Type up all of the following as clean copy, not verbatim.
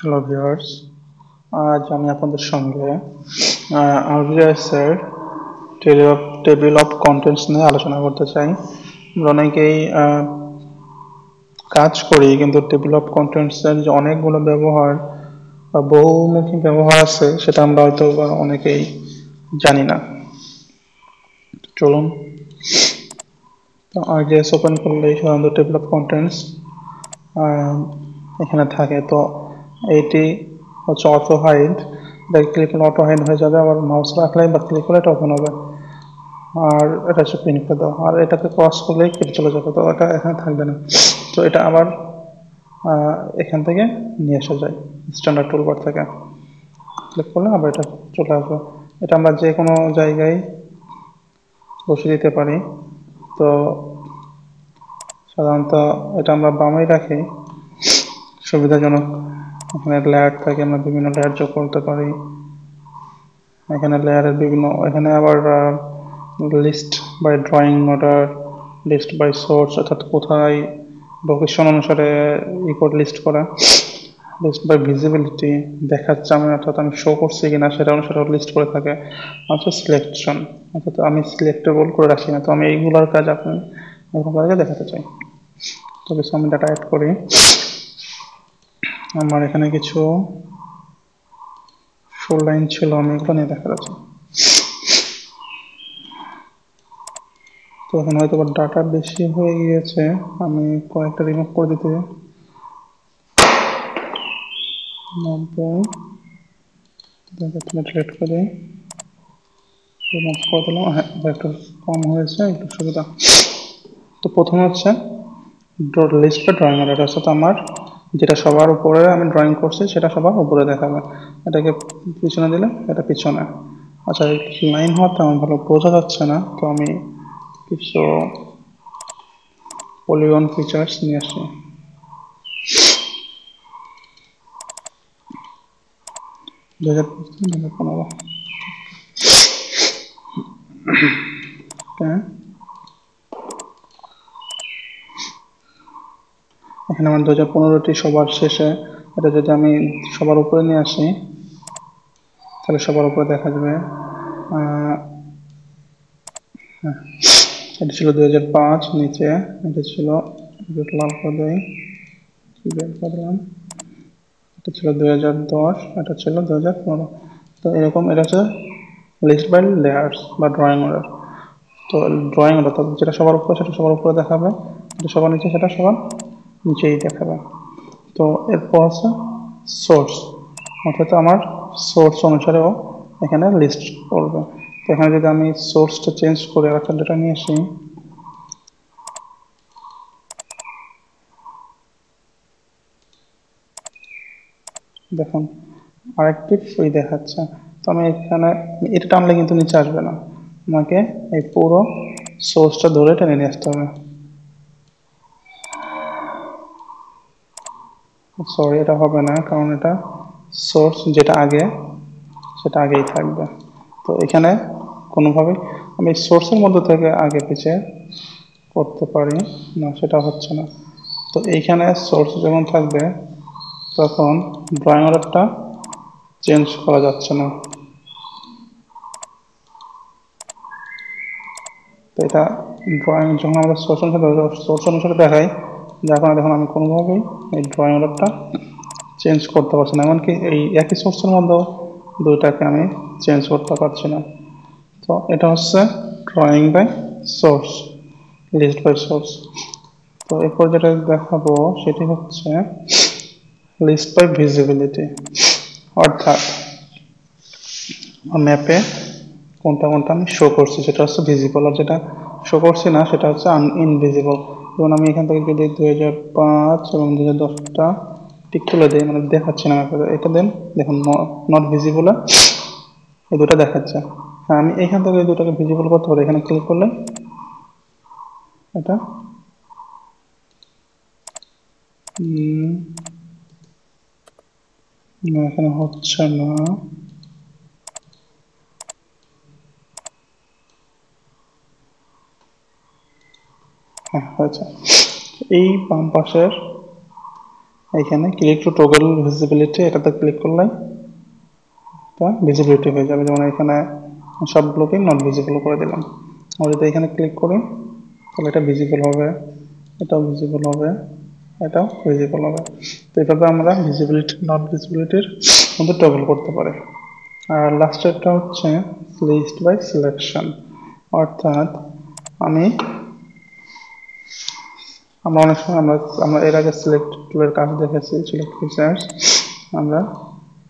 Hello viewers, আজ আমি আপনাদের সঙ্গে আরবিআইএস এর টেবিল অফ কন্টেন্টস নিয়ে আলোচনা করতে চাই। আমরা অনেকেই কাজ করি, কিন্তু টেবিল অফ কন্টেন্টস এর যে অনেকগুলো ব্যবহার বা বহুমুখী ব্যবহার আছে সেটা আমরা হয়তো বা অনেকেই জানি না। চলুন, তো আরজিএস ওপেন করলেই সাধারণত টেবিল অফ কন্টেন্টস এখানে থাকে। তো এইটি হচ্ছে অটো হাইড, এটা ক্লিক করলে অটো হাইড হয়ে যাবে, আবার মাউস রাখলে বা ক্লিক করলে এটা ওপেন হবে। আর এটা হচ্ছে পিন করে দাও, আর এটাকে ক্রস করলেই কেটে চলে যাবে, তো এটা এখানে থাকবে না। তো এটা আবার এখান থেকে নিয়ে আসা যায় স্ট্যান্ডার্ড টুলবার থেকে। ক্লিক করলে আবার এটা চলে আসবে। এটা আমরা যে কোনো জায়গায় বসে দিতে পারি। তো সাধারণত এটা আমরা বামেই রাখি, সুবিধাজনক। এখানে লেয়ার থাকে, আমরা বিভিন্ন লেয়ার যোগ করতে পারি। এখানে লেয়ারের বিভিন্ন, এখানে আবার list by drawing order, list by source, অর্থাৎ কোথায় লোকেশন অনুসারে রিপোর্ট লিস্ট করা, লিস্ট বাই ভিজিবিলিটি, দেখাচ্ছে আমি অর্থাৎ আমি শো করছি কিনা সেটা অনুসারে লিস্ট করে থাকে। আচ্ছা, সিলেকশন, অর্থাৎ আমি সিলেক্টেবল করে রাখি না, তো আমি এইগুলোর কাজ আপনি আপনাদেরকে দেখাতে চাই। তো কিছু আমি ডাটা অ্যাড করি। আমার এখানে কিছু ফুল লাইন ছিল, আমি এগুলো নিয়ে দেখা যাচ্ছে। তো এখন হয়তো ডাটা বেশি হয়ে গিয়েছে, আমি কয়েকটা রিমুভ করে দিতে 90 সিলেক্ট করে রিমুভ করে দিলাম। হ্যাঁ, একটু কম হয়েছে, একটু সুবিধা। তো প্রথমে হচ্ছে লিস্ট বা ড্রয়িং অর্ডার, অর্থাৎ আমার যেটা সবার উপরে আমি ড্রয়িং করছি সেটা সবার উপরে দেখাবে। এটাকে পিছনে দিলে এটা পিছনে। আচ্ছা, লাইন হওয়ার তেমন ভালো বোঝা যাচ্ছে না, তো আমি কিছু পলিগন ফিচার্স নিয়ে আসি। দু হাজার 2015। হ্যাঁ, এখানে আমার 2015টি সবার শেষে। এটা যদি আমি সবার উপরে নিয়ে আসি তাহলে সবার উপরে দেখা যাবে। এটা ছিল 2005 নিচে, এটা ছিল লাল করে দিলাম, এটা ছিল 2010, এটা ছিল 2015। তো এরকম এটা হচ্ছে লিস্ট বাই লেয়ার্স বা ড্রয়িং অর্ডার। তো ড্রয়িং অর্ডার যেটা সবার উপরে সেটা সবার উপরে দেখাবে, যেটা সবার নিচে সেটা সবার নিচেই দেখাবে। তো এরপর আছে সোর্স, অর্থাৎ আমার সোর্স অনুসারেও এখানে লিস্ট করবে। তো এখানে যদি আমি সোর্সটা চেঞ্জ করে একটা ডেটা নিয়ে আসি, দেখুন আরেকটি ওই দেখাচ্ছে। তো আমি এখানে এটা টানলে কিন্তু নিচে আসবে না, আমাকে এই পুরো সোর্সটা ধরে টেনে নিয়ে আসতে হবে। সরি, এটা হবে না, কারণ এটা সোর্স যেটা আগে সেটা আগেই থাকবে। তো এখানে কোনোভাবে আমি সোর্সের মধ্যে থেকে আগে পিছিয়ে করতে পারি না, সেটা হচ্ছে না। তো এইখানে সোর্স যখন থাকবে তখন ড্রয়িং অর্ডারটা চেঞ্জ করা যাচ্ছে না। তো এটা ড্রয়িং যখন আমাদের সোর্স অনুসারে দেখায়, যার কারণে দেখুন আমি কোনোভাবেই এই ড্রয়িং অর্ডারটা চেঞ্জ করতে পারছি না, এমনকি এই একই সোর্সের মধ্যেও দুইটাকে আমি চেঞ্জ করতে পারছি না। তো এটা হচ্ছে drawing by source, list by source. তো এরপর যেটা দেখাবো সেটি হচ্ছে লিস্ট বাই ভিজিবিলিটি, অর্থাৎ ম্যাপে কোনটা কোনটা আমি শো করছি সেটা হচ্ছে ভিজিবল, আর যেটা শো করছি না সেটা হচ্ছে ইনভিজিবল। যেমন আমি এখান থেকে যদি 2005 এবং 2010টা টিক তুলে দিই, মানে দেখাচ্ছে না এটা দেন, দেখুন নট ভিজিবল, এই দুটো দেখাচ্ছে। হ্যাঁ, আমি এখান থেকে এই দুটাকে ভিজিবল করতে পারি, এখানে ক্লিক করলে এটা এখানে হচ্ছে না। হ্যাঁ, হয়েছে। এই বাম পাশের এখানে ক্লিক টু টগল ভিজিবিলিটি, এটাতে ক্লিক করলে এটা ভিজিবিলিটি হয়ে যাবে। যেমন এখানে সবগুলোকে নট ভিজিবল করে দিলাম। আর যদি এখানে ক্লিক করি তাহলে এটা ভিজিবল হবে, এটাও ভিজিবল হবে, এটাও ভিজিবল হবে। তো এইভাবে আমরা ভিজিবিলিটি নট ভিজিবিলিটির মধ্যে টগল করতে পারি। আর লাস্টেরটা হচ্ছে লিস্ট বাই সিলেকশন, অর্থাৎ আমি আমরা অনেক সময় আমরা এর আগে সিলেক্ট টুলের কাজ দেখেছি, সিলেক্ট ফিচার্স, আমরা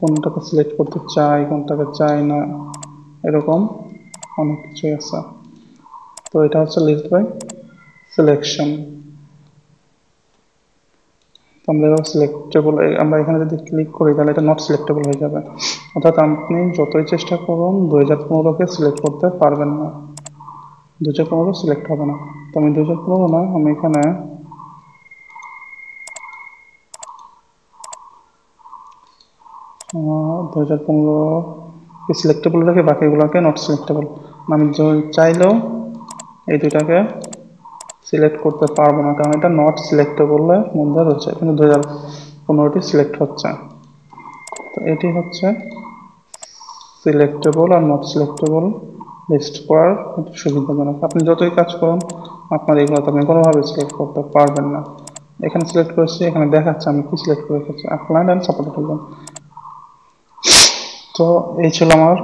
কোনটাকে সিলেক্ট করতে চাই কোনটাকে চাই না, এরকম অনেক কিছুই আছে। তো এটা হচ্ছে লিস্ট বাই সিলেকশন। আমরা এবার সিলেক্টেবল, আমরা এখানে যদি ক্লিক করি তাহলে এটা নট সিলেক্টেবল হয়ে যাবে। অর্থাৎ আপনি যতই চেষ্টা করুন 2015-কে সিলেক্ট করতে পারবেন না, 2015 সিলেক্ট হবে না। তো আমি 2015 না, আমি এখানে 2015 সিলেক্টেবল রেখে বাকিগুলোকে নট সিলেক্টেবল। আমি চাইলেও এই দুটাকে সিলেক্ট করতে পারবো না, কারণ এটা নট সিলেক্টেবলের মধ্যে রয়েছে, কিন্তু 2015টি সিলেক্ট হচ্ছে। তো এটি হচ্ছে সিলেক্টেবল আর নট সিলেক্টেবল লিস্ট করার সুবিধাজনক। আপনি যতই কাজ করুন আপনার এগুলো আপনি কোনোভাবে সিলেক্ট করতে পারবেন না। এখানে সিলেক্ট করেছি, এখানে দেখাচ্ছে আমি কি সিলেক্ট করে রেখেছি, অ্যাপ্লাইড অ্যান্ড সাপোর্টেড। তো এই ছিল আমার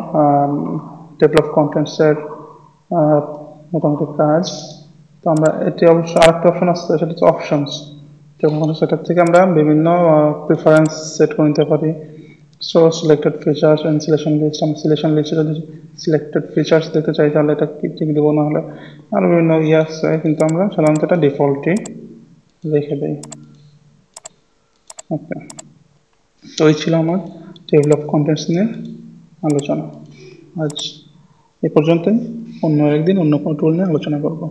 টেবিল অফ কন্টেন্টসের মোটামুটি কাজ। তো আমরা এটি অবশ্য আরেকটা অপশন আছে, সেটা হচ্ছে অপশনস। যেমন সেটার থেকে আমরা বিভিন্ন প্রিফারেন্স সেট করে নিতে পারি। So selected features and selection list, আমরা সিলেকশন লিস্টে যদি সিলেক্টেড ফিচার্স দেখতে চাই তাহলে এটা ঠিক দেবো, না হলে আরও বিভিন্ন ইয়ে আছে, কিন্তু আমরা সাধারণত এটা ডিফল্টই রেখে দিই। ওকে, তো এই ছিল আমার টেবিল অফ কন্টেন্টস নিয়ে আলোচনা। আজ এ পর্যন্তই, অন্য একদিন অন্য কোনো টুল নিয়ে আলোচনা করব।